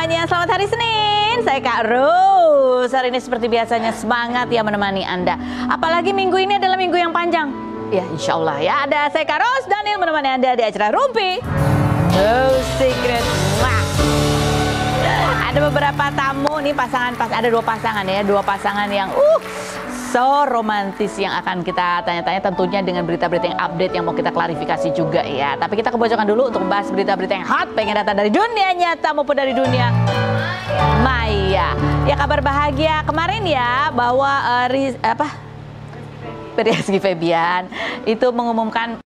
semuanya, selamat hari Senin. Saya Kak Ros. Hari ini seperti biasanya semangat ya menemani Anda. Apalagi minggu ini adalah minggu yang panjang. Ya insya Allah ya, ada saya Kak Ros Daniel menemani Anda di acara Rumpi No Secret. Wah. Ada beberapa tamu nih, ada dua pasangan ya, yang so romantis yang akan kita tanya-tanya tentunya dengan berita-berita yang update yang mau kita klarifikasi juga ya. Tapi kita kebocokan dulu untuk membahas berita-berita yang hot, pengen datang dari dunia nyata maupun dari dunia maya. Ya kabar bahagia kemarin ya bahwa Rizky Febian itu mengumumkan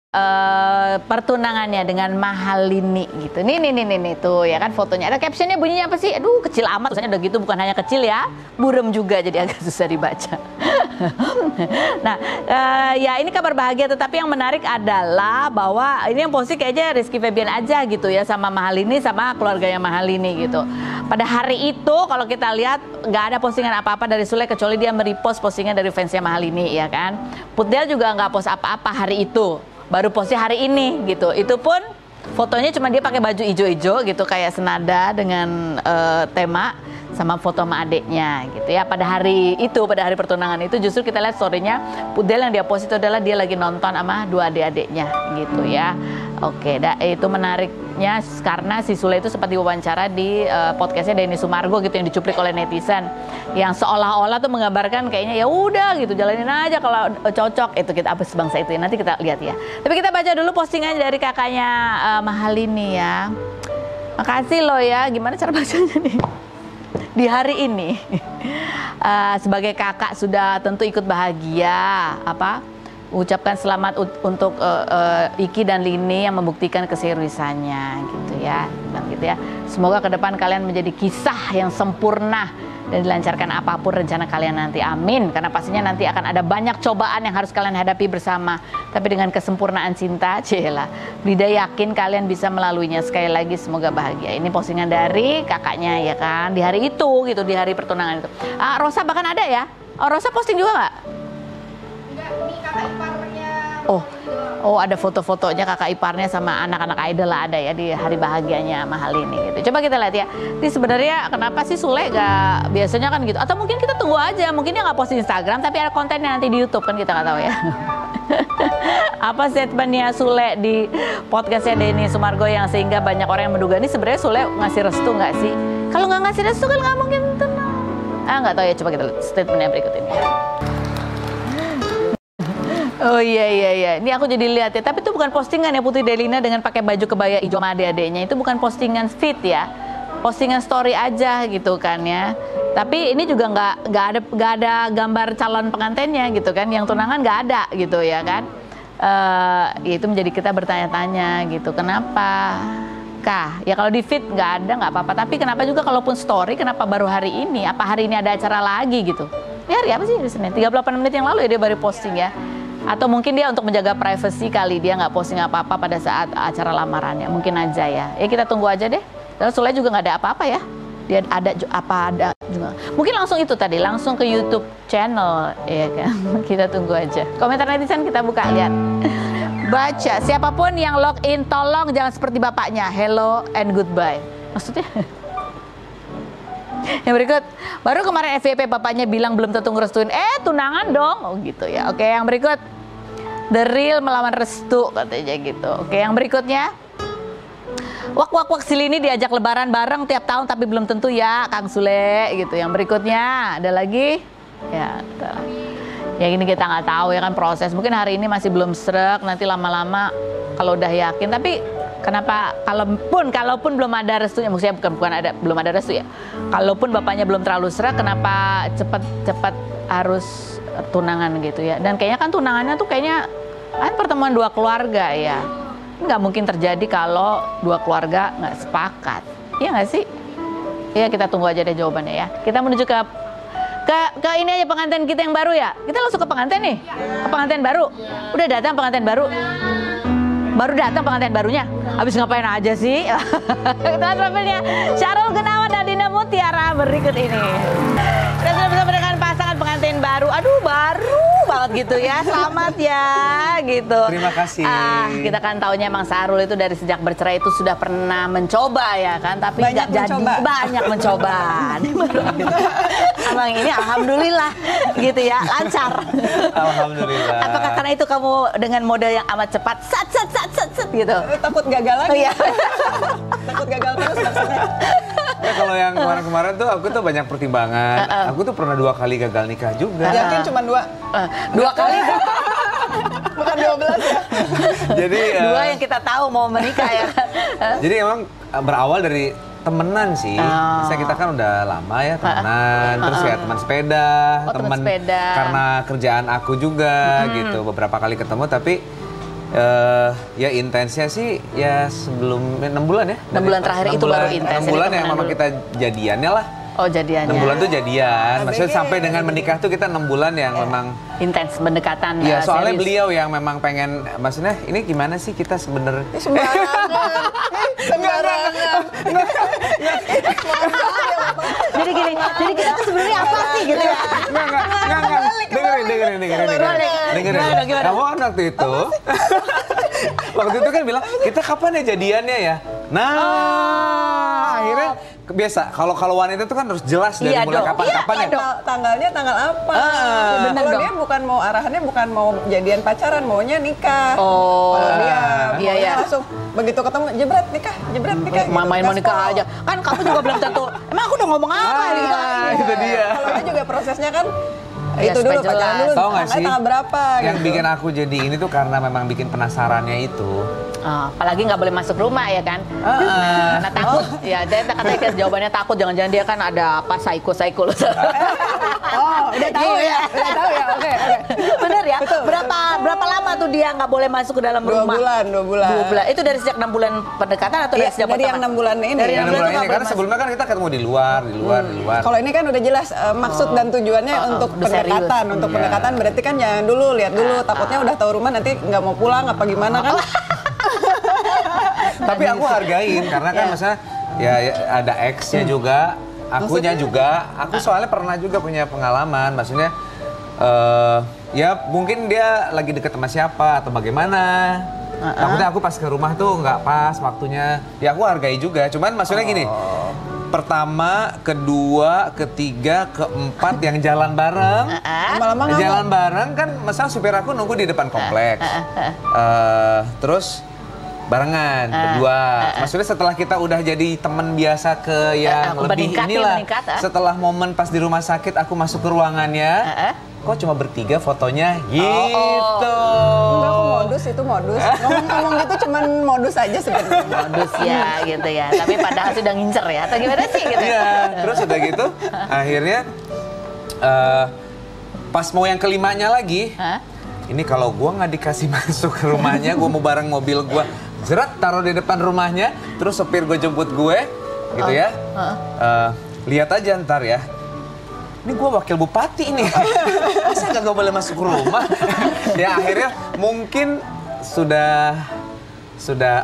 pertunangannya dengan Mahalini gitu. Nih tuh ya kan fotonya. Ada captionnya bunyinya apa sih? Aduh kecil amat. Tulisannya udah gitu, bukan hanya kecil ya, burem juga jadi agak susah dibaca. Nah ya ini kabar bahagia, tetapi yang menarik adalah bahwa ini yang posting kayaknya Rizky Febian aja gitu ya sama Mahalini sama keluarganya Mahalini gitu. Pada hari itu kalau kita lihat nggak ada postingan apa-apa dari Sule kecuali dia merepost postingan dari fansnya Mahalini ya kan. Putdel juga nggak post apa-apa hari itu. Baru postnya hari ini gitu. Itu pun fotonya cuma dia pakai baju ijo-ijo gitu kayak senada dengan tema sama foto sama adeknya gitu ya. Pada hari pertunangan itu justru kita lihat story-nya Putdel yang dia post itu adalah dia lagi nonton sama dua adik-adiknya gitu ya. Oke, itu menariknya karena si Sule itu sempat diwawancara di podcastnya Denny Sumargo gitu yang dicuplik oleh netizen yang seolah-olah tuh menggambarkan kayaknya ya udah gitu jalanin aja kalau cocok itu kita apa sebangsa itu ya. Nanti kita lihat ya. Tapi kita baca dulu postingan dari kakaknya Mahalini ya. Makasih loh ya. Gimana cara bacanya nih? Di hari ini sebagai kakak sudah tentu ikut bahagia ucapkan selamat untuk Iki dan Lini yang membuktikan keseriusannya gitu ya. Semoga ke depan kalian menjadi kisah yang sempurna dan dilancarkan apapun rencana kalian nanti. Amin. Karena pastinya nanti akan ada banyak cobaan yang harus kalian hadapi bersama. Tapi dengan kesempurnaan cinta, Brida yakin kalian bisa melaluinya. Sekali lagi semoga bahagia. Ini postingan dari kakaknya ya kan. Di hari itu gitu, di hari pertunangan itu. Rosa bahkan ada ya. Rosa posting juga nggak? Enggak, ini kakak iparnya. Oh ada foto-fotonya kakak iparnya sama anak-anak idol lah ada ya di hari bahagianya Mahalini gitu. Coba kita lihat ya. Ini sebenarnya kenapa sih Sule gak biasanya kan gitu? Atau mungkin kita tunggu aja, mungkin dia nggak post di Instagram tapi ada kontennya nanti di YouTube kan kita nggak tahu ya. Apa statementnya Sule di podcastnya Denny Sumargo yang sehingga banyak orang yang menduga ini sebenarnya Sule ngasih restu nggak sih? Kalau nggak ngasih restu kan nggak mungkin tenang. Nggak tahu ya, coba kita lihat statementnya berikut ini. Oh iya. Ini aku jadi lihat ya. Tapi itu bukan postingan ya Putri Delina dengan pakai baju kebaya hijau sama adik-adiknya. Itu bukan postingan feed ya. Postingan story aja gitu kan ya. Tapi ini juga nggak ada gambar calon pengantinnya gitu kan. Yang tunangan nggak ada gitu ya kan. Itu menjadi kita bertanya-tanya gitu. Kenapa? Ya kalau di feed nggak ada nggak apa-apa. Tapi kenapa juga kalaupun story kenapa baru hari ini? Apa hari ini ada acara lagi gitu? Ini hari apa sih? Hari Senin. 38 menit yang lalu ya dia baru posting ya. Atau mungkin dia untuk menjaga privasi kali dia nggak posting apa-apa pada saat acara lamarannya. Mungkin aja ya. Kita tunggu aja deh. Terus Sule juga nggak ada apa-apa ya. Dia ada juga. Mungkin langsung itu tadi, langsung ke YouTube channel ya kan. Kita tunggu aja. Komentar netizen kita buka lihat. Baca, siapapun yang login tolong jangan seperti bapaknya. Hello and goodbye. Maksudnya? Yang berikut, baru kemarin FYP bapaknya bilang belum tentu ngerestuin, tunangan dong. Oh gitu ya. Oke, yang berikut, The Real melawan restu katanya gitu. Oke, yang berikutnya, wak silini diajak lebaran bareng tiap tahun tapi belum tentu ya Kang Sule gitu. Yang berikutnya ada lagi, ya ini kita nggak tahu ya kan proses. Mungkin hari ini masih belum srek, nanti lama-lama kalau udah yakin. Tapi kenapa kalaupun belum ada restunya, maksudnya belum ada restu ya. Kalaupun bapaknya belum terlalu serak, kenapa cepat harus tunangan gitu ya. Dan kayaknya kan tunangannya tuh kayaknya kan pertemuan dua keluarga ya. Nggak mungkin terjadi kalau dua keluarga nggak sepakat. Iya nggak sih? Ya kita tunggu aja deh jawabannya ya. Kita menuju ke ini aja pengantin kita yang baru ya. Kita langsung ke pengantin nih. Ke pengantin baru. Udah datang pengantin baru. Baru datang pengantin barunya. Habis ngapain aja sih? Kita profilnya Syarul Gunawan dan Dina Mutiara berikut ini. Kita sudah bersama dengan pasangan pengantin baru. Aduh baru. banget gitu ya. Selamat ya gitu. Terima kasih. Kita kan taunya emang Sahrul itu dari sejak bercerai itu sudah pernah mencoba ya kan, tapi nggak jadi. Banyak mencoba. Abang ini alhamdulillah gitu ya, lancar. Alhamdulillah. Apakah karena itu kamu dengan model yang amat cepat, sat gitu? Takut gagal lagi. Iya. Takut gagal terus maksudnya. Ya, kalau yang kemarin-kemarin tuh aku tuh banyak pertimbangan. Aku tuh pernah 2 kali gagal nikah juga. Yakin cuma 2? 2 kali. Bukan 12 ya? Jadi 2 yang kita tahu mau menikah ya. Jadi emang berawal dari temenan sih. Saya kita kan udah lama ya temenan. Terus ya teman sepeda, teman sepeda. Karena kerjaan aku juga gitu. Beberapa kali ketemu tapi ya intensnya sih ya sebelum 6 bulan ya. 6 bulan terakhir itu baru intens. 6 bulan yang memang kita jadiannya lah. Oh jadiannya. 6 bulan tuh jadian. Maksudnya sampai dengan menikah tuh kita 6 bulan yang memang intens pendekatan. Iya, soalnya serius. beliau yang memang pengen, maksudnya ini gimana sih kita sebenarnya? Sembarangan. Jadi kita tuh sebenarnya apa sih gitu ya? Enggak. Dengerin. Gimana? Kamu kan waktu itu, waktu itu kan bilang, kita kapan ya jadiannya ya? Nah, akhirnya biasa. Kalau wanita itu kan harus jelas dari mulai kapan-kapan ya. Tanggalnya tanggal apa? Bener Kalau dong. dia bukan mau arahannya bukan mau jadian pacaran, maunya nikah. Oh. Kalau dia Iya, maunya iya. langsung begitu ketemu jebret nikah. Gitu. Main mau nikah aja. Kan kamu juga belum tentu. Emang aku udah ngomong apa gitu. Itu dia. Kalau dia juga prosesnya kan Ya, itu supaya dulu pacaran dulu. Tahu nggak sih? Tanggal berapa Yang gitu. bikin aku jadi ini tuh karena memang bikin penasarannya itu. Apalagi nggak boleh masuk rumah ya kan? Karena takut. Ya, jadi katanya jawabannya takut. Jangan-jangan dia kan ada apa psycho. Oh, udah tahu ya. Udah tahu ya. Oke. Bener ya? Betul, Berapa lama tuh dia nggak boleh masuk ke dalam 2 rumah? bulan. 2 bulan. Itu dari sejak 6 bulan pendekatan atau dari Iya, sejak dari yang pertama? 6 bulan ini. Dari Yang yang bulan bulan itu ini, karena sebelumnya kan kita ketemu di luar. Kalau ini kan udah jelas maksud dan tujuannya untuk udah serius. pendekatan. Untuk Iya. pendekatan berarti kan jangan dulu, lihat dulu. Takutnya udah tahu rumah nanti nggak mau pulang apa gimana kan? Tapi aku hargain karena kan maksudnya ya ada X-nya juga, akunya juga. Aku soalnya pernah juga punya pengalaman, maksudnya ya mungkin dia lagi deket sama siapa atau bagaimana. Takutnya aku pas ke rumah tuh nggak pas waktunya. Ya aku hargai juga, cuman maksudnya gini. Pertama, kedua, ketiga, keempat yang jalan bareng. Lama-lama nggak Jalan bareng kan, masalah supir aku nunggu di depan kompleks. Terus barengan berdua. Maksudnya setelah kita udah jadi teman biasa ke yang lebih inilah. Setelah momen pas di rumah sakit aku masuk ke ruangannya. Kok cuma bertiga fotonya gitu. Enggak, aku modus itu modus. Ngomong-ngomong gitu cuman modus aja sebenarnya. Modus ya gitu ya. Tapi padahal sudah ngincer ya. Atau gimana sih gitu? Iya. Terus udah gitu, akhirnya pas mau yang kelimanya lagi. Ini kalau gua nggak dikasih masuk ke rumahnya, gua mau bareng mobil gua, jerat taruh di depan rumahnya, terus supir gue jemput gue, gitu ya. Lihat aja ntar ya. Ini gue wakil bupati ini, masa gak boleh masuk rumah? Ya akhirnya mungkin sudah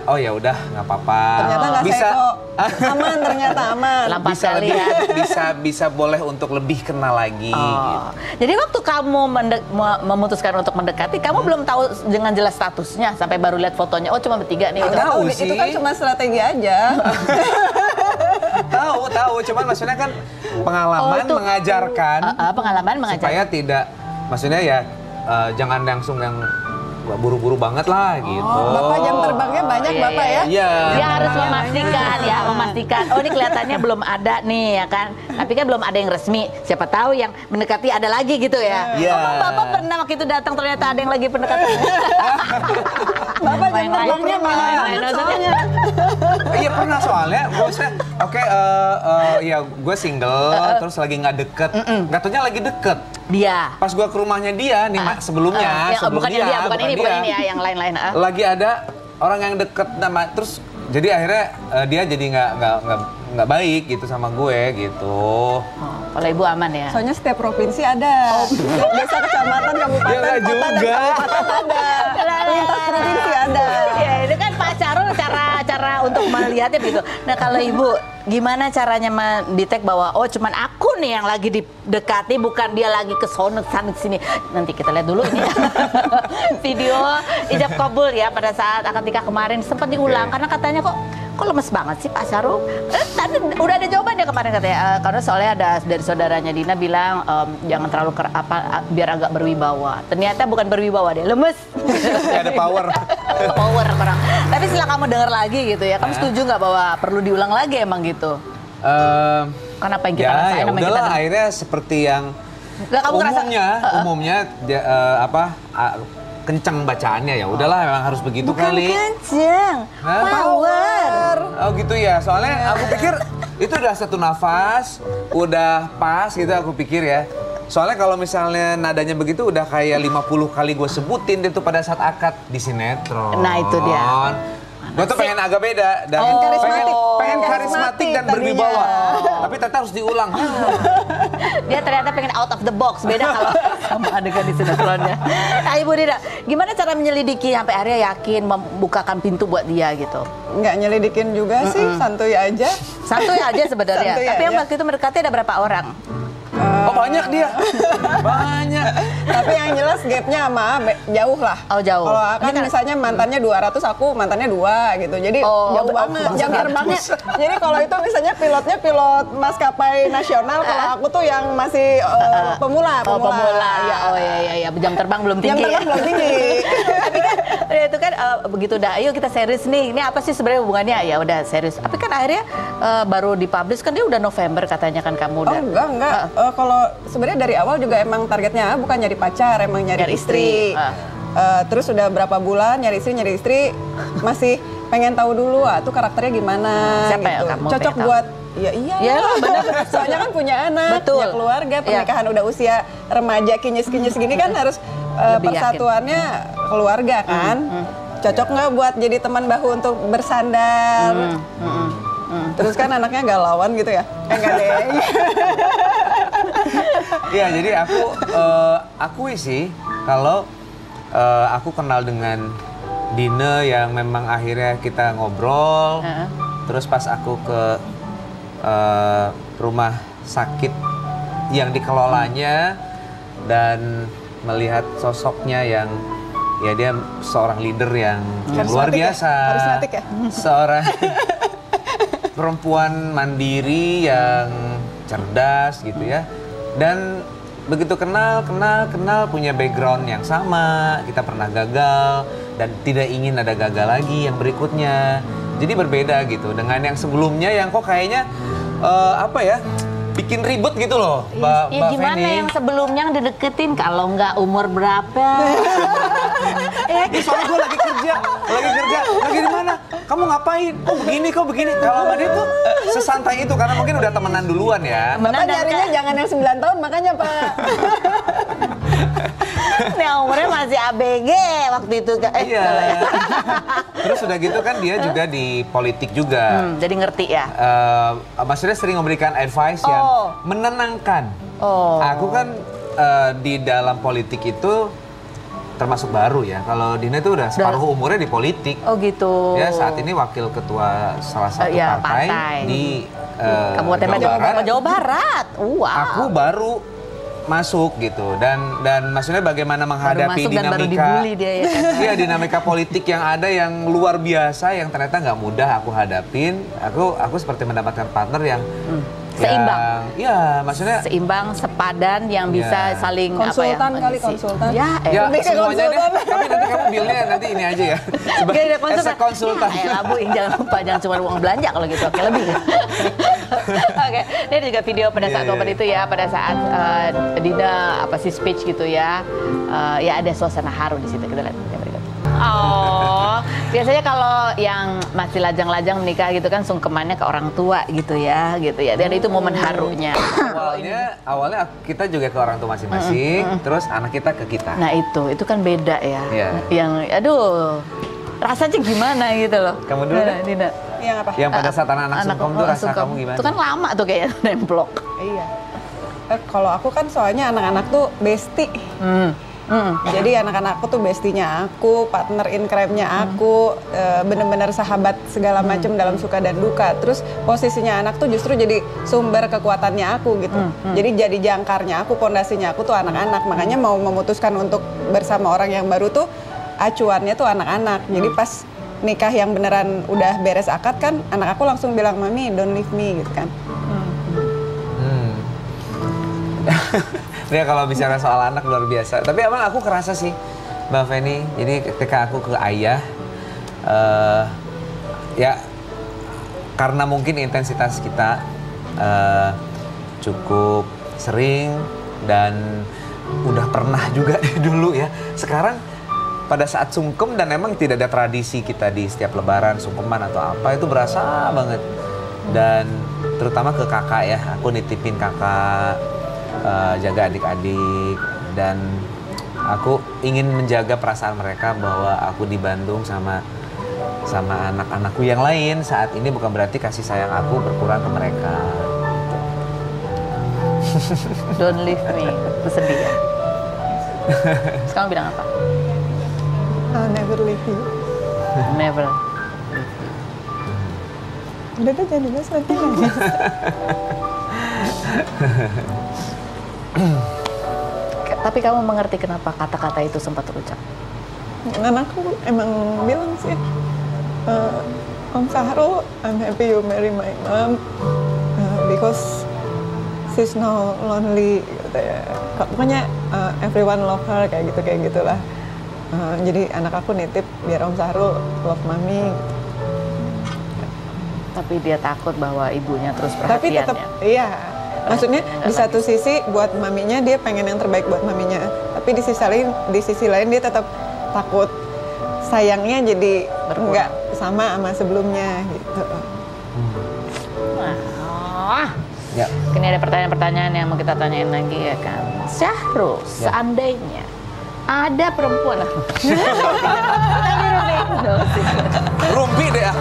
oh ya udah nggak apa-apa. Ternyata nggak bisa aman, ternyata aman. Lampas bisa kali lebih ya. bisa boleh untuk lebih kenal lagi. Gitu. Jadi waktu kamu memutuskan untuk mendekati, kamu belum tahu dengan jelas statusnya sampai baru lihat fotonya. Oh cuma bertiga nih. Nggak Gitu. tahu Itu sih. kan cuma strategi aja. Tahu, cuman maksudnya kan pengalaman mengajarkan. Pengalaman mengajarkan. Supaya tidak, maksudnya ya jangan langsung yang buru-buru banget lah gitu. Bapak jam terbangnya banyak Bapak ya? Iya. Dia harus memastikan. Oh ini kelihatannya belum ada nih ya kan. Tapi kan belum ada yang resmi. Siapa tahu yang mendekati ada lagi gitu ya. Iya. Oh, Bapak pernah waktu itu datang ternyata ada yang lagi pendekatan. Bapak jam terbangnya main-main. soalnya. Iya pernah soalnya. Ya gue single, terus lagi nggak deket. Nggak taunya lagi deket. Dia. Pas gue ke rumahnya dia nih sebelumnya, bukan dia, bukan ini ya, yang lain-lain. Lagi ada orang yang deket nama, terus jadi akhirnya dia jadi nggak baik gitu sama gue gitu. Kalau ibu aman ya. Soalnya setiap provinsi ada. Desa, kecamatan, kabupaten, Ya, nggak kota, juga. dan kabupaten ada. Lintas provinsi ada. Ya ini kan Pak Charul cara cara untuk melihatnya begitu. Nah kalau Ibu, gimana caranya mendetek bahwa oh cuman aku nih yang lagi didekati, bukan dia lagi ke sana sini. Nanti kita lihat dulu ini video ijab kabul ya pada saat akad nikah kemarin sempat diulang karena katanya kok lemes banget sih Pak Syahrul. Tadi udah ada jawabannya kemarin katanya karena soalnya ada dari saudaranya Dina bilang jangan terlalu biar agak berwibawa. Ternyata bukan berwibawa, dia lemes. Gak ada power. Power orang. Tapi setelah kamu dengar lagi gitu ya, kamu setuju nggak bahwa perlu diulang lagi emang gitu? Kan apa yang kita rasain ya udahlah akhirnya seperti yang nggak, kamu umumnya kenceng bacaannya ya udahlah memang harus begitu. Bukan kali. Kenceng, power. Oh gitu ya, soalnya aku pikir itu udah satu nafas, udah pas gitu aku pikir ya. Soalnya kalau misalnya nadanya begitu udah kayak 50 kali gue sebutin itu pada saat akad di sinetron. Nah itu dia. Gue tuh pengen agak beda dan pengen karismatik dan berwibawa. Tapi ternyata harus diulang. Dia ternyata pengen out of the box, beda kalau sama adegan di sinetronnya. Nah Ibu Dina, gimana cara menyelidiki sampai akhirnya yakin membukakan pintu buat dia gitu? Nggak nyelidikin juga sih, santuy aja. Santuy aja sebenarnya. Tapi yang waktu itu mendekati ada berapa orang? Oh banyak dia, banyak. Tapi yang jelas gapnya sama jauh lah. Oh jauh. Kalau kan misalnya mantannya 200, aku mantannya 2 gitu. Jadi jauh banget jam terbangnya. Jadi kalau itu misalnya pilotnya pilot maskapai nasional, kalau aku tuh yang masih pemula. Ya. Oh iya, jam terbang belum tinggi. Jam terbang belum tinggi. Tapi kan itu kan begitu udah, ayo kita serius nih. Ini apa sih sebenarnya hubungannya? Ya udah serius. Tapi kan akhirnya baru dipublish kan dia udah November katanya kan kamu udah. Oh enggak. Kalau sebenarnya dari awal juga emang targetnya bukan nyari pacar, emang nyari istri. Terus udah berapa bulan nyari istri, masih pengen tahu dulu tuh karakternya gimana. Siapa gitu. ya kamu cocok buat iya benar. Soalnya kan punya anak, punya keluarga, pernikahan udah usia remaja kinyis gini kan harus persatuannya keluarga kan. Cocok nggak buat jadi teman bahu untuk bersandar. Terus kan anaknya galauan gitu ya. Enggak deh. Iya, jadi aku akui sih kalau aku kenal dengan Dina yang memang akhirnya kita ngobrol. Terus pas aku ke rumah sakit yang dikelolanya dan melihat sosoknya yang ya dia seorang leader yang luar biasa. Karismatik ya? Seorang perempuan mandiri yang cerdas gitu ya. Dan begitu kenal punya background yang sama, kita pernah gagal dan tidak ingin ada gagal lagi yang berikutnya. Jadi berbeda gitu dengan yang sebelumnya yang kok kayaknya bikin ribut gitu loh, Mbak gimana Feni. yang sebelumnya yang dideketin kalau nggak umur berapa? Soalnya gue lagi kerja, lagi di mana? Kamu ngapain? Kok begini? Kalau sama dia tuh sesantai itu karena mungkin udah temenan duluan ya. Bapak nyarinya jangan yang 9 tahun makanya Pak. Nah umurnya masih ABG waktu itu. Iya. Terus udah gitu kan dia juga di politik juga. Jadi ngerti ya? Maksudnya sering memberikan advice yang menenangkan. Aku kan di dalam politik itu termasuk baru ya. Kalau Dina itu udah separuh umurnya di politik. Oh gitu. Ya saat ini wakil ketua salah satu partai di Kabupaten Jawa Barat. Wow. Aku baru masuk gitu dan maksudnya bagaimana menghadapi dinamika ya dinamika politik yang ada yang luar biasa yang ternyata nggak mudah aku hadapin. Aku seperti mendapatkan partner yang seimbang. Iya, maksudnya seimbang, sepadan yang bisa saling konsultan konsultan. Ya, semuanya deh. Tapi nanti kamu bilnya nanti ini aja ya. Sebagai konsultan. Ya, Bu, jangan lupa jangan cuma uang belanja kalau gitu. Oke, lebih. Oke, ini juga video pada saat momen itu ya, pada saat Dina speech gitu ya. Ya ada suasana haru di situ. Kita lihat yang berikut. Oh, biasanya kalau yang masih lajang-lajang menikah gitu kan sungkemannya ke orang tua gitu ya. Dan itu momen harunya. Awalnya kita juga ke orang tua masing-masing, terus anak kita ke kita. Nah itu kan beda ya. Yeah. Yang rasanya gimana gitu loh. Kamu dulu deh. Dina. Yang apa? Yang pada saat anak-anak sungkem tuh rasa kamu gimana? Itu kan lama tuh kayaknya nemplok. Iya. Kalau aku kan soalnya anak-anak tuh bestie. Jadi anak-anakku tuh bestinya aku, partner in crime-nya aku, bener-bener sahabat segala macam dalam suka dan duka. Terus posisinya anak tuh justru jadi sumber kekuatannya aku gitu. Jadi jadi jangkarnya aku, pondasinya aku tuh anak-anak. Makanya mau memutuskan untuk bersama orang yang baru tuh acuannya tuh anak-anak. Jadi pas nikah yang beneran udah beres akad kan, anak aku langsung bilang, "Mami, don't leave me," gitu kan. Dia kalau bicara soal anak luar biasa. Tapi emang aku kerasa sih, Mbak Feni. Jadi ketika aku ke ayah, ya karena mungkin intensitas kita cukup sering dan udah pernah juga dulu ya. Sekarang pada saat sungkem dan emang tidak ada tradisi kita di setiap lebaran sungkeman atau apa, itu berasa banget. Dan terutama ke kakak ya, aku nitipin kakak, jaga adik-adik, dan aku ingin menjaga perasaan mereka bahwa aku di Bandung sama anak-anakku yang lain saat ini, bukan berarti kasih sayang aku berkurang ke mereka. Don't leave me, itu sedih ya. Sekarang bilang apa? I'll never leave you. Never. Udah tuh jangan dibahas nanti nangis. Tapi kamu mengerti kenapa kata-kata itu sempat terucap? Anakku emang bilang sih, Om Sahrul, I'm happy you marry my mom because she's now lonely gitu ya. Pokoknya everyone love her kayak gitulah. Jadi anak aku nitip biar Om Sahrul love mami. Tapi dia takut bahwa ibunya terus perhatiannya. Tapi tetap, iya. Maksudnya di satu sisi buat maminya dia pengen yang terbaik buat maminya. Tapi di sisi lain dia tetap takut sayangnya jadi nggak sama sebelumnya gitu. Ya. Ini ada pertanyaan-pertanyaan yang mau kita tanyain lagi ya kan. Syahrul, seandainya ada perempuan Rumpi deh ah.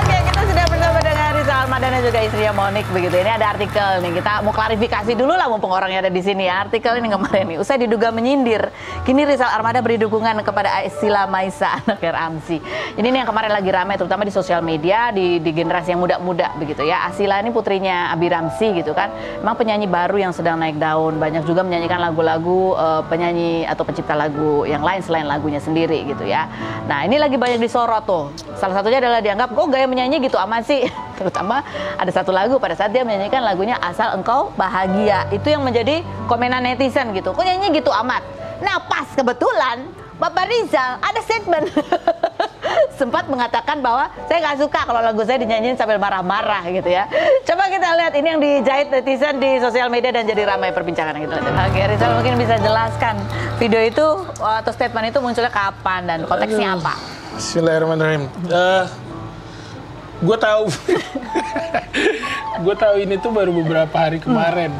Oke, kita sudah bersama dengan Rizal Armadan dan juga istrinya Monik begitu. Ini ada artikel nih, kita mau klarifikasi dulu lah mumpung orangnya ada di sini ya. Artikel ini kemarin nih, usai diduga menyindir, kini Rizal Armadan beri dukungan kepada Aisila Maisa, anak Ramzi. Ini yang kemarin lagi ramai terutama di sosial media, di generasi yang muda-muda begitu ya. Aisila ini putrinya Abi Ramzi gitu kan. Memang penyanyi baru yang sedang naik daun, banyak juga menyanyikan lagu-lagu penyanyi atau pencipta lagu yang lain selain lagunya sendiri gitu ya. Nah, ini lagi banyak disorot tuh. Salah satunya adalah dianggap kok gaya menyanyi gitu amat sih. Terutama ada satu lagu pada saat dia menyanyikan lagunya Asal Engkau Bahagia. Itu yang menjadi komenan netizen gitu. Kok nyanyi gitu amat? Nah, pas kebetulan Bapak Rizal ada statement sempat mengatakan bahwa saya nggak suka kalau lagu saya dinyanyiin sambil marah-marah gitu ya. Coba kita lihat ini yang dijahit netizen di sosial media dan jadi ramai perbincangan gitu. Oke, Rizal mungkin bisa jelaskan video itu atau statement itu munculnya kapan dan konteksnya apa? Bismillahirrahmanirrahim. Gue tahu ini tuh baru beberapa hari kemarin.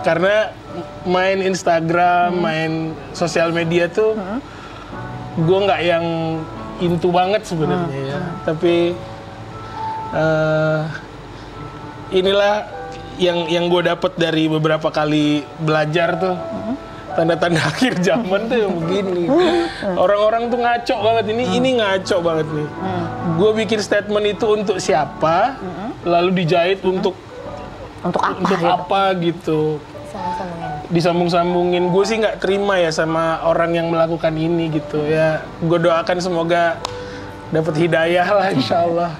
Karena main Instagram, main sosial media tuh gue nggak yang into banget sebenarnya ya. Tapi inilah yang gue dapet dari beberapa kali belajar tuh. Tanda-tanda akhir zaman tuh yang begini. Orang-orang tuh ngaco banget, ini ngaco banget nih. Gue bikin statement itu untuk siapa, lalu dijahit untuk apa gitu. Disambung-sambungin. Gue sih nggak terima ya sama orang yang melakukan ini gitu ya. Gue doakan semoga dapat hidayah lah, insya Allah.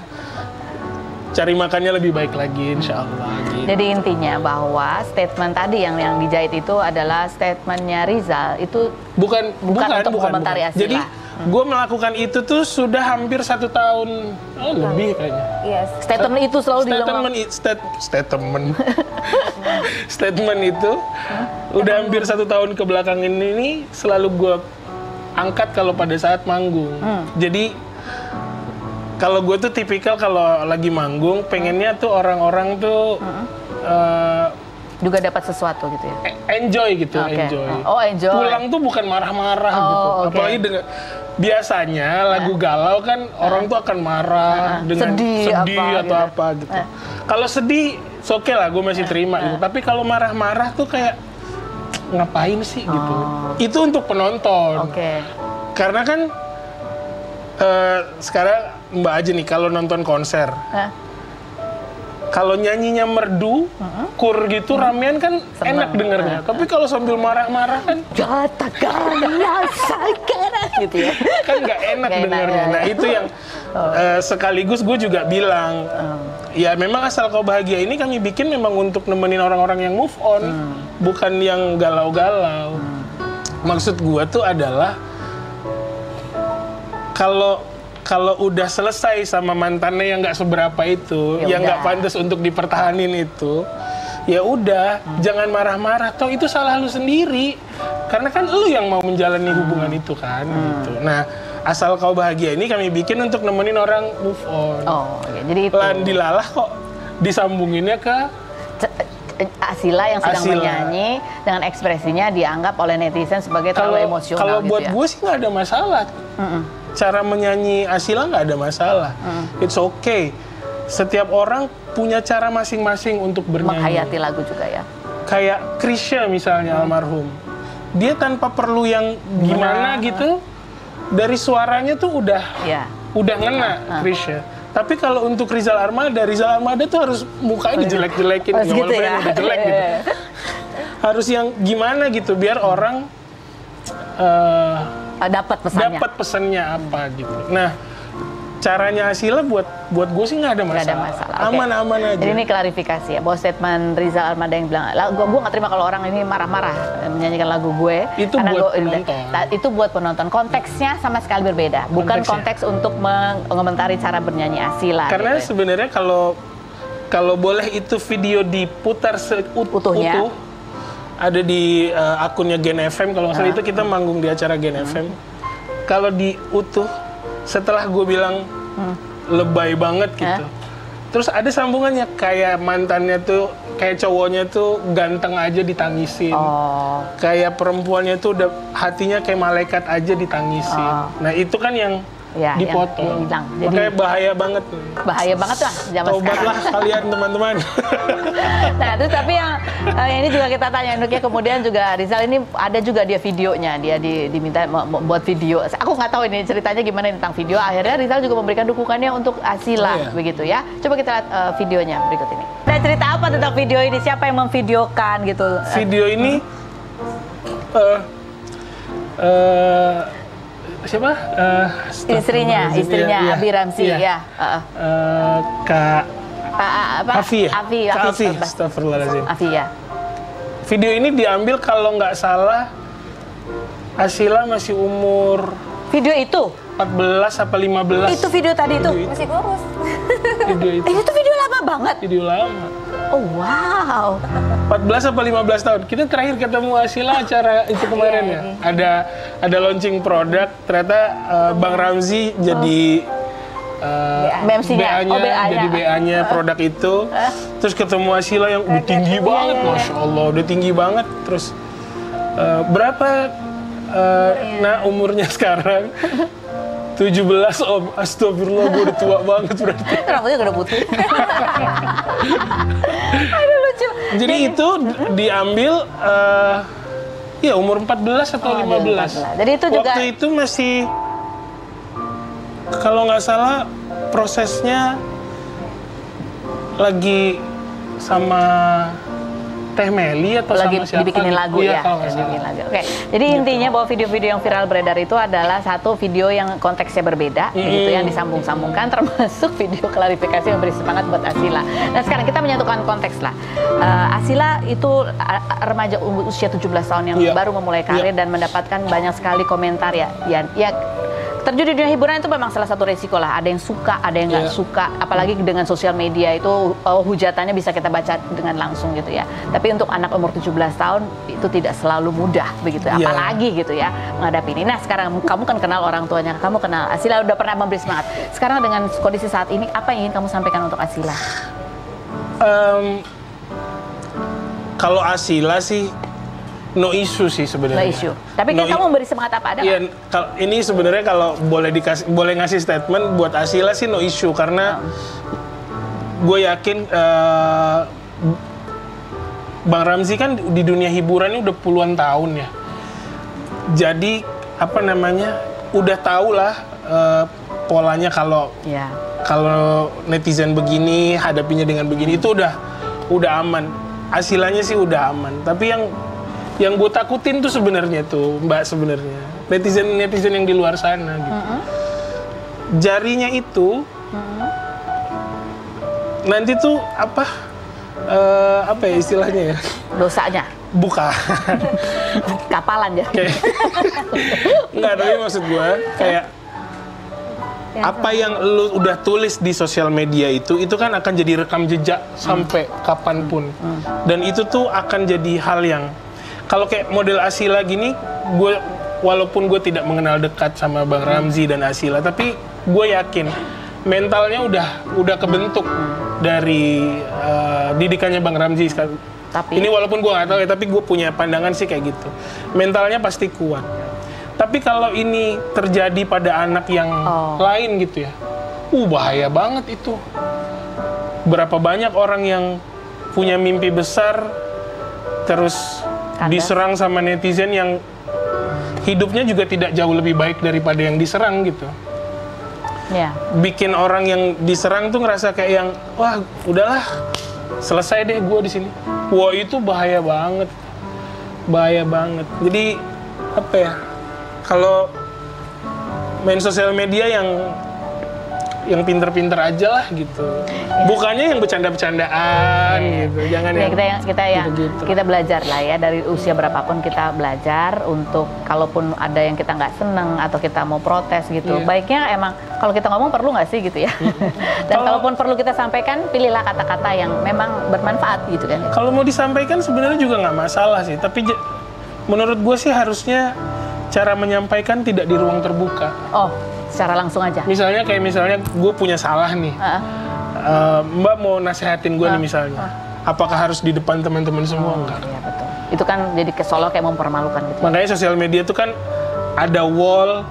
Cari makannya lebih baik lagi, insya Allah. Gitu. Jadi intinya bahwa statement tadi yang dijahit itu adalah statementnya Rizal itu bukan untuk komentari Aisila. Jadi gue melakukan itu tuh sudah hampir 1 tahun lebih kayaknya. Yes. Statement itu selalu diulang. Statement itu udah hampir 1 tahun ke belakang ini selalu gue angkat kalau pada saat manggung. Jadi kalau gue tuh tipikal kalau lagi manggung pengennya tuh orang-orang tuh juga dapat sesuatu gitu ya. Enjoy gitu, enjoy. Oh, enjoy. Pulang tuh bukan marah-marah gitu. Apalagi dengan biasanya lagu galau kan orang tuh akan marah dengan sedih atau apa gitu. Kalau sedih oke lah, gue masih terima gitu. Tapi kalau marah-marah tuh kayak ngapain sih gitu. Itu untuk penonton. Karena kan sekarang Mbak aja nih kalau nonton konser. Kalau nyanyinya merdu, kur gitu, ramean kan enak dengernya. Tapi kalau sambil marah-marah kan gitu ya. Kan nggak enak dengernya. Nah itu yang sekaligus gue juga bilang, ya memang Asal Kau Bahagia ini kami bikin memang untuk nemenin orang-orang yang move on, bukan yang galau-galau. Maksud gue tuh adalah kalau udah selesai sama mantannya yang nggak seberapa itu, yang nggak pantas untuk dipertahanin itu, ya udah, jangan marah-marah. Toh itu salah lu sendiri, karena kan lu yang mau menjalani hubungan itu kan. Gitu. Nah, Asal Kau Bahagia ini kami bikin untuk nemenin orang move on. Jadi itu. Dilalah kok disambunginnya ke Asila yang sedang menyanyi dengan ekspresinya dianggap oleh netizen sebagai terlalu emosional. Kalau buat gue sih nggak ada masalah. Cara menyanyi Asila nggak ada masalah. It's okay. Setiap orang punya cara masing-masing untuk bernyanyi. Menghayati lagu juga ya. Kayak Chrisye misalnya almarhum. Dia tanpa perlu yang gimana gitu, dari suaranya tuh udah ngena Chrisye. Tapi kalau untuk Rizal Armada tuh harus mukanya dijelek-jelekin, gitu ya? Udah jelek gitu. Harus yang gimana gitu biar orang dapat pesannya apa gitu. Nah, caranya Asila buat gue sih nggak ada masalah. Aman-aman aja. Jadi ini klarifikasi ya, bahwa statement Rizal Armada yang bilang, gue nggak terima kalau orang ini marah-marah menyanyikan lagu gue. Itu buat penonton. Itu buat penonton. Konteksnya sama sekali berbeda. Bukan konteks untuk mengomentari cara bernyanyi Asila. Karena gitu. Sebenarnya kalau boleh itu video diputar utuh, ada di akunnya Gen FM, kalau nggak salah itu kita manggung di acara Gen FM. Kalau diutuh, setelah gue bilang lebay banget gitu, terus ada sambungannya kayak mantannya tuh, kayak cowoknya tuh ganteng aja ditangisin, kayak perempuannya tuh udah hatinya kayak malaikat aja ditangisin. Nah itu kan yang dipotong. Makanya bahaya banget. Bahaya banget lah zaman sekarang. Tobatlah kalian teman-teman. Nah terus tapi yang ini juga kita tanya Nukia, kemudian juga Rizal ini ada juga dia videonya, dia diminta buat video. Aku nggak tahu ini ceritanya gimana tentang video. Akhirnya Rizal juga memberikan dukungannya untuk Asila, begitu ya. Coba kita lihat videonya berikut ini. Dan cerita apa tentang video ini? Siapa yang memvideokan gitu? Video ini siapa? Istrinya Abi Ramzi ya. Kak Afi. Astagfirullahaladzim. Afi ya. Video ini diambil kalau nggak salah Asila masih umur. Video itu? 14 apa 15. Itu video tadi itu? Masih kurus. Video itu. Itu video lama banget. Video lama. Oh wow. 14 apa 15 tahun. Kita terakhir ketemu Asila acara itu kemarin ya. Ada launching produk, ternyata Bang Ramzi jadi BA-nya. Jadi BA-nya produk itu. Terus ketemu Asila yang udah tinggi banget, Masya Allah, udah tinggi banget. Terus berapa umurnya sekarang? 17 om, astagfirullah, gue udah tua banget berarti. Rambutnya udah putih. Aduh lucu. Jadi itu diambil umur 14 atau 15. Jadi itu juga. Waktu itu masih, kalau nggak salah prosesnya lagi sama Teh Meli atau lagi sama siapa? Dibikinin lagu ya. Dibikin lagu. Oke. Jadi gitu. Intinya bahwa video-video yang viral beredar itu adalah satu video yang konteksnya berbeda, gitu yang disambung-sambungkan, termasuk video klarifikasi yang beri semangat buat Asila. Nah sekarang kita menyatukan konteks lah. Asila itu remaja usia 17 tahun yang baru memulai karir dan mendapatkan banyak sekali komentar ya. Terjun di dunia hiburan itu memang salah satu resiko lah. Ada yang suka, ada yang nggak suka. Apalagi dengan sosial media itu hujatannya bisa kita baca dengan langsung gitu ya. Tapi untuk anak umur 17 tahun itu tidak selalu mudah begitu. Apalagi gitu ya menghadapi ini. Nah sekarang kamu kan kenal orang tuanya, kamu kenal Asila, udah pernah memberi semangat. Sekarang dengan kondisi saat ini, apa yang ingin kamu sampaikan untuk Asila? Kalau Asila sih no issue sih sebenarnya. No issue. Tapi kan kamu memberi semangat apa ada? Iya, ini sebenarnya kalau boleh ngasih statement buat Asila sih no issue karena gue yakin Bang Ramzy kan di dunia hiburan ini udah puluhan tahun ya. Jadi apa namanya, udah tahu lah polanya kalau netizen begini, hadapinya dengan begini itu udah aman. Hasilnya sih udah aman. Tapi yang gue takutin tuh sebenarnya tuh Mbak, sebenarnya netizen yang di luar sana gitu. Jarinya itu nanti tuh apa ya istilahnya ya? Dosanya? Bukan. Kapalan ya? Enggak, tapi maksud gue kayak apa yang lu udah tulis di sosial media itu kan akan jadi rekam jejak sampai kapanpun. Dan itu tuh akan jadi hal yang, kalau kayak model Asila gini, walaupun gue tidak mengenal dekat sama Bang Ramzy dan Asila, tapi gue yakin mentalnya udah kebentuk dari didikannya Bang Ramzy sekarang. Ini walaupun gue nggak tahu ya, tapi gue punya pandangan sih kayak gitu. Mentalnya pasti kuat. Tapi kalau ini terjadi pada anak yang lain gitu ya, bahaya banget itu. Berapa banyak orang yang punya mimpi besar, terus diserang sama netizen yang hidupnya juga tidak jauh lebih baik daripada yang diserang gitu. Bikin orang yang diserang tuh ngerasa kayak yang, wah udahlah, selesai deh gue di sini. Wah itu bahaya banget, bahaya banget. Jadi apa ya? Kalau main sosial media yang pinter-pinter aja lah gitu. Bukannya yang bercanda-bercandaan gitu. Jangan kita belajar lah ya, dari usia berapapun kita belajar untuk kalaupun ada yang kita nggak seneng atau kita mau protes gitu. Baiknya emang kalau kita ngomong perlu nggak sih gitu ya. Dan kalaupun perlu kita sampaikan, pilihlah kata-kata yang memang bermanfaat gitu kan. Kalau mau disampaikan sebenarnya juga nggak masalah sih. Tapi menurut gue sih harusnya cara menyampaikan tidak di ruang terbuka. Secara langsung aja. Misalnya gue punya salah nih. Mbak mau nasehatin gue nih misalnya. Apakah harus di depan teman-teman semua? Enggak. Iya betul. Itu kan jadi kesolok kayak mempermalukan gitu. Makanya sosial media itu kan ada wall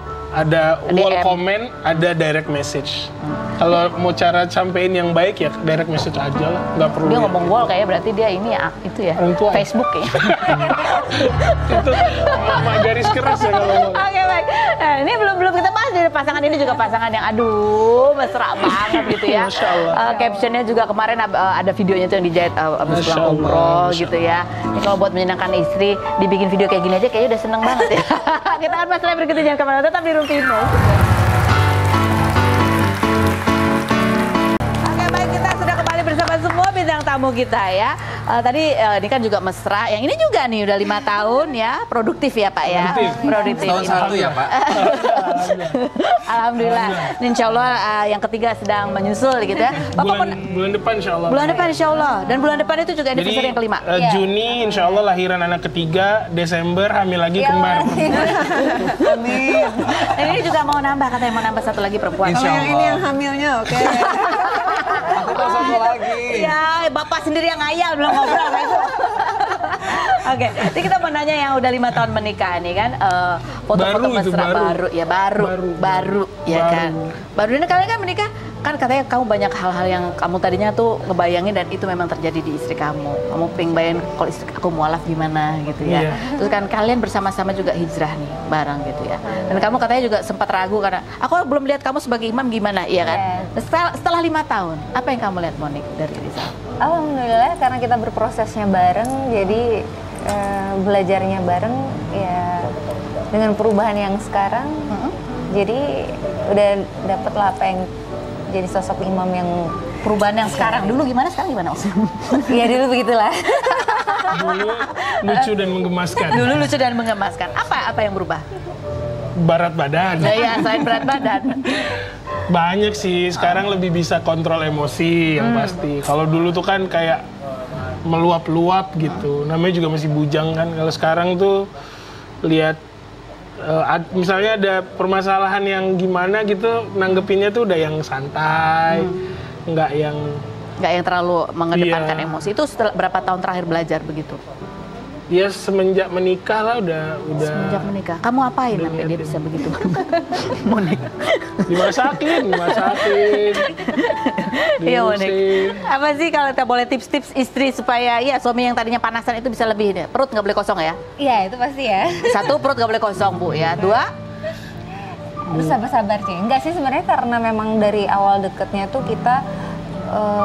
comment, ada direct message. Kalau mau cara sampein yang baik ya direct message aja lah, nggak perlu. Dia ngomong wall kayaknya berarti dia ini itu ya, Facebook ya. Itu mama garis keras ya kalau. Oke baik. Nah, ini belum kita bahas dari pasangan ini, juga pasangan yang aduh mesra banget gitu ya. Masya Allah. Captionnya juga kemarin ada videonya tuh yang dijahit abis pulang umroh gitu ya. Ini kalau buat menyenangkan istri dibikin video kayak gini aja kayaknya udah seneng banget ya. Kita akan bahas berikutnya, jangan kemana-mana, tetap di Rumpino. Oke baik, kita sudah kembali bersama semua bintang tamu kita ya. Tadi ini kan juga mesra, yang ini juga nih udah 5 tahun ya, produktif ya Pak ya. Produktif. Tahun 1 ya Pak. Alhamdulillah. Insya Allah yang ketiga sedang menyusul gitu ya. Bulan depan insya Allah. Bulan depan insya Allah. Dan bulan depan itu juga anniversary yang kelima. Juni insya Allah lahiran anak ketiga, Desember hamil lagi kembar. Amin. Dan ini juga mau nambah, katanya mau nambah satu lagi perempuan. Kalau yang ini yang hamilnya oke. Aku mau satu lagi. Ya, Bapak sendiri yang ngayal belum ngobrol sama itu. Oke, jadi kita mau nanya yang udah 5 tahun menikah nih kan, foto-foto mesra baru ya kan. Baru ini kalian kan menikah, kan katanya kamu banyak hal-hal yang kamu tadinya tuh ngebayangin dan itu memang terjadi di istri kamu. Kamu pengen bayangin kalau istri aku mualaf gimana gitu ya. Terus kan kalian bersama-sama juga hijrah nih bareng gitu ya. Dan kamu katanya juga sempat ragu karena aku belum lihat kamu sebagai imam gimana, iya kan? Setelah 5 tahun, apa yang kamu lihat Monik dari Rizal? Alhamdulillah karena kita berprosesnya bareng, jadi belajarnya bareng ya, dengan perubahan yang sekarang. Jadi udah dapet lah apa yang jadi sosok imam yang perubahan yang sekarang. Dulu gimana, sekarang gimana? Iya dulu begitulah. Dulu lucu dan menggemaskan. Dulu lucu dan menggemaskan. Apa yang berubah? Berat badan. Ya, selain berat badan. Banyak sih, sekarang lebih bisa kontrol emosi yang pasti. Kalau dulu tuh kan kayak meluap-luap gitu. Namanya juga masih bujang kan. Kalau sekarang tuh lihat misalnya ada permasalahan yang gimana gitu, nanggepinnya tuh udah yang santai, nggak yang terlalu mengedepankan emosi. Itu setelah berapa tahun terakhir belajar begitu? Ya semenjak menikah lah udah. Semenjak menikah. Kamu apain sampai dia bisa begitu? Monik. Dimasakin. Iya Monik. Apa sih kalau kita boleh tips-tips istri supaya ya suami yang tadinya panasan itu bisa lebih perut nggak boleh kosong ya? Iya itu pasti ya. 1 perut nggak boleh kosong Bu ya. 2 bersabar-sabar sih. Enggak sih sebenarnya karena memang dari awal deketnya tuh kita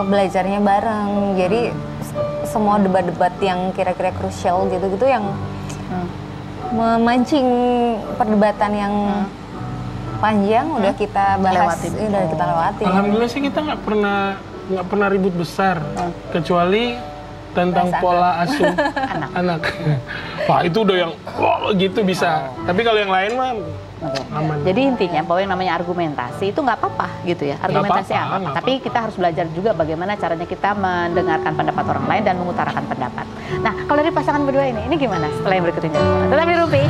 belajarnya bareng. Jadi semua debat-debat yang kira-kira krusial gitu-gitu yang memancing perdebatan yang panjang udah kita bahas, udah kita lewati. Alhamdulillah sih kita nggak pernah ribut besar, kecuali tentang pola asuh anak. Wah itu udah yang gitu bisa. Tapi kalau yang lain mah aman. Jadi intinya bahwa yang namanya argumentasi itu nggak apa-apa gitu ya. Argumentasi apa-apa. Tapi kita harus belajar juga bagaimana caranya kita mendengarkan pendapat orang lain dan mengutarakan pendapat. Nah kalau dari pasangan berdua ini gimana setelah yang berikut ini? Tetap di Rumpi.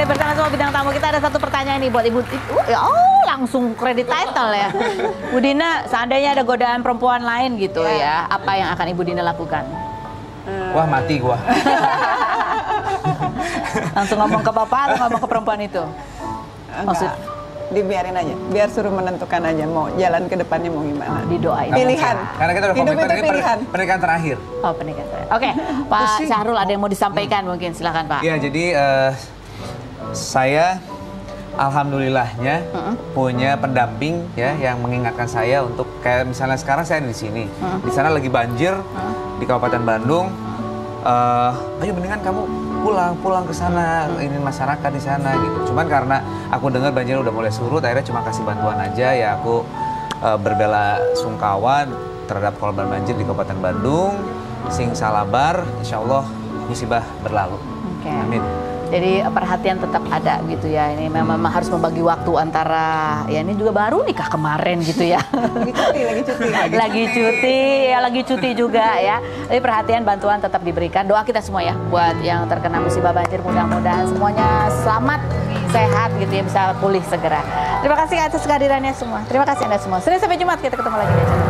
Bersama semua bidang tamu kita ada satu pertanyaan nih buat Ibu. Langsung kredit title ya. Bu Dina, seandainya ada godaan perempuan lain gitu ya, apa yang akan Ibu Dina lakukan? Wah mati gua. Langsung ngomong ke bapak atau ngomong ke perempuan itu? Maksud dibiarin aja, biar suruh menentukan aja mau jalan ke depannya mau gimana. Didoain. Pilihan. Karena kita udah komitmen ini pernikahan terakhir. Oh pernikahan terakhir. Oke, Pak Syahrul ada yang mau disampaikan mungkin silakan Pak. Iya jadi saya alhamdulillahnya punya pendamping ya yang mengingatkan saya untuk kayak misalnya sekarang saya di sini, di sana lagi banjir di Kabupaten Bandung. Ayo mendingan kamu pulang ke sana, ini masyarakat di sana gitu. Cuman karena aku dengar banjir udah mulai surut, akhirnya cuma kasih bantuan aja ya aku berbela sungkawa terhadap korban banjir di Kabupaten Bandung. Sing salabar, insya Allah musibah berlalu. Amin. Jadi perhatian tetap ada gitu ya. Ini memang harus membagi waktu antara ya ini juga baru nikah kemarin gitu ya. Lagi cuti juga ya. Jadi perhatian bantuan tetap diberikan. Doa kita semua ya buat yang terkena musibah banjir, mudah-mudahan semuanya selamat, sehat gitu ya, bisa pulih segera. Terima kasih atas kehadirannya semua. Terima kasih Anda semua. Senin sampai Jumat kita ketemu lagi di acara.